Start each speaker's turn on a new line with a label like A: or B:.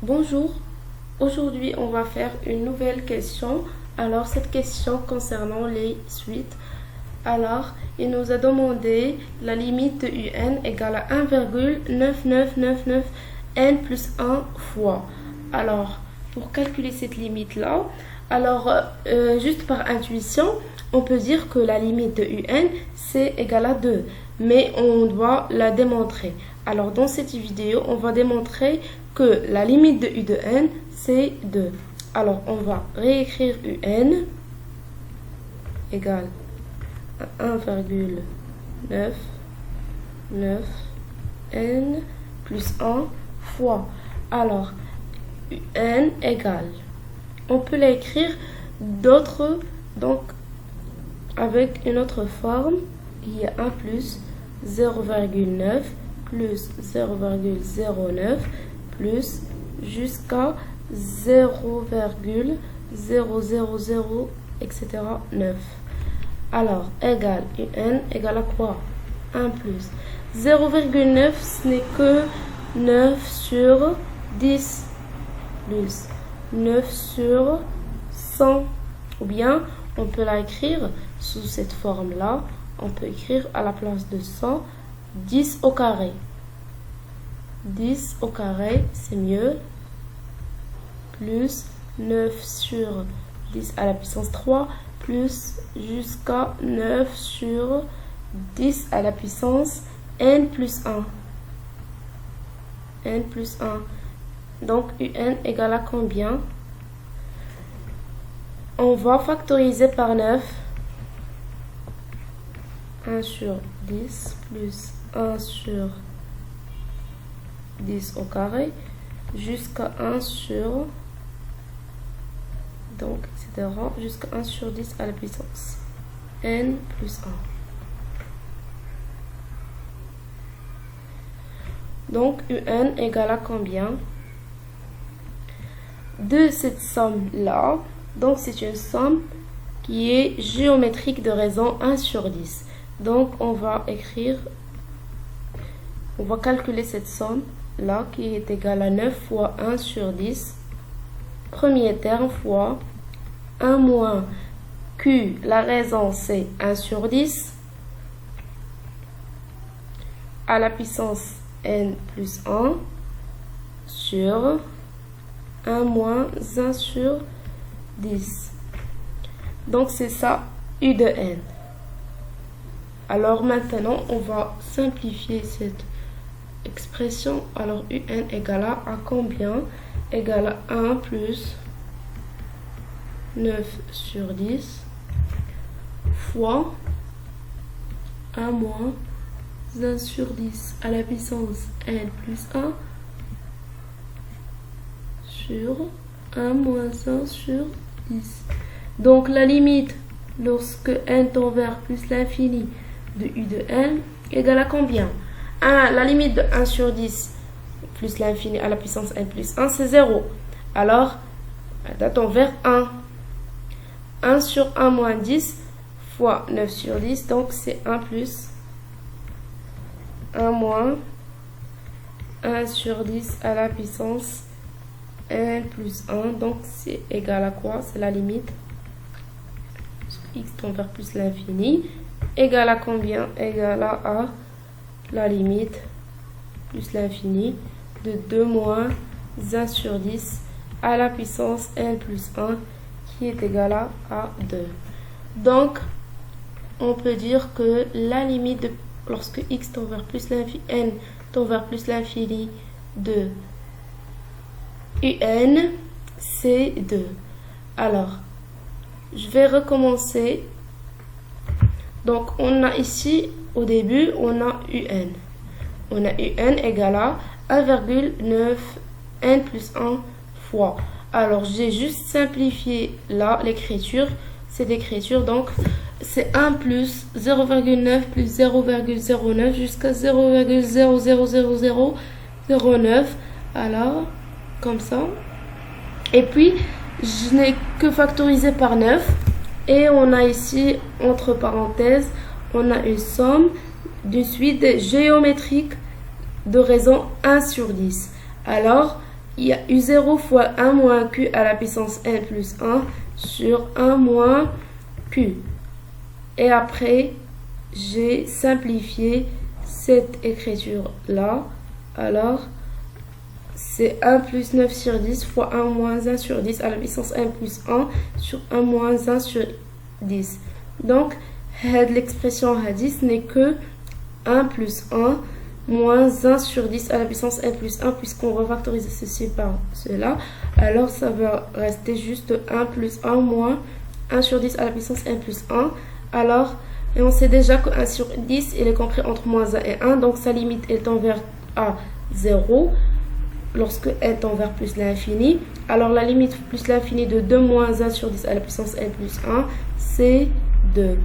A: Bonjour, aujourd'hui on va faire une nouvelle question. Alors cette question concernant les suites. Alors il nous a demandé la limite de un égale à 1,9999 n plus 1 fois. Alors pour calculer cette limite là, juste par intuition, on peut dire que la limite de un c'est égal à 2, mais on doit la démontrer. Alors dans cette vidéo, on va démontrer que la limite de u de n c'est 2. Alors on va réécrire un égale à 1,99 n plus 1 fois. Alors un égale, on peut l'écrire d'autres, donc avec une autre forme, il y a 1 plus 0,9 plus 0,09 plus jusqu'à 0,000 etc. 9. Alors égal un égale à quoi? 1 plus 0,9, ce n'est que 9 sur 10 plus 9 sur 100, ou bien on peut la écrire sous cette forme là. On peut écrire à la place de 100 10 au carré. 10 au carré, c'est mieux, plus 9 sur 10 à la puissance 3 plus jusqu'à 9 sur 10 à la puissance n plus 1. n plus 1. Donc un égale à combien? On va factoriser par 9. 1 sur 10 plus 1 sur 10 au carré jusqu'à 1 sur, donc etc. jusqu'à 1 sur 10 à la puissance n plus 1. Donc un égale à combien? De cette somme là, donc c'est une somme qui est géométrique de raison 1 sur 10. Donc on va calculer cette somme là qui est égale à 9 fois 1 sur 10, premier terme, fois 1 moins q, la raison c'est 1 sur 10, à la puissance n plus 1 sur 1 moins 1 sur 10. Donc c'est ça u de n. Alors maintenant on va simplifier cette expression. Alors un égale à combien? Égale à 1 plus 9 sur 10 fois 1 moins 1 sur 10 à la puissance n plus 1 sur 1 moins 1 sur 10. Donc la limite lorsque n tend vers plus l'infini de u de n égale à combien? La limite de 1 sur 10 plus l'infini à la puissance n plus 1, c'est 0. Alors, elle tend vers 1. 1 sur 1 moins 10 fois 9 sur 10, donc c'est 1 plus 1 moins 1 sur 10 à la puissance n plus 1. Donc c'est égal à quoi? C'est la limite. X tend vers plus l'infini. Égal à combien? Égal à la limite plus l'infini de 2 moins 1 sur 10 à la puissance n plus 1 qui est égal à 2. Donc on peut dire que la limite de, lorsque x tend vers plus l'infini, n tend vers plus l'infini de un, c'est 2. Alors je vais recommencer. Donc on a ici au début on a un. On a un égale à 1,9 n plus 1 fois. Alors j'ai juste simplifié là l'écriture. Cette écriture, donc c'est 1 plus 0,9 plus 0,09 jusqu'à 0,00009. Alors comme ça. Et puis je n'ai que factorisé par 9. Et on a ici, entre parenthèses, on a une somme d'une suite géométrique de raison 1 sur 10. Alors, il y a U0 fois 1 moins Q à la puissance n plus 1 sur 1 moins Q. Et après, j'ai simplifié cette écriture-là. Alors, c'est 1 plus 9 sur 10 fois 1 moins 1 sur 10 à la puissance n plus 1 sur 1 moins 1 sur 10. Donc, l'expression hadith n'est que 1 plus 1 moins 1 sur 10 à la puissance n plus 1, puisqu'on va factoriser ceci par cela. Alors, ça va rester juste 1 plus 1 moins 1 sur 10 à la puissance n plus 1. Alors, et on sait déjà que 1 sur 10, il est compris entre moins 1 et 1. Donc, sa limite étant vers à 0 lorsque n tend vers plus l'infini. Alors, la limite plus l'infini de 2 moins 1 sur 10 à la puissance n plus 1, c'est 2.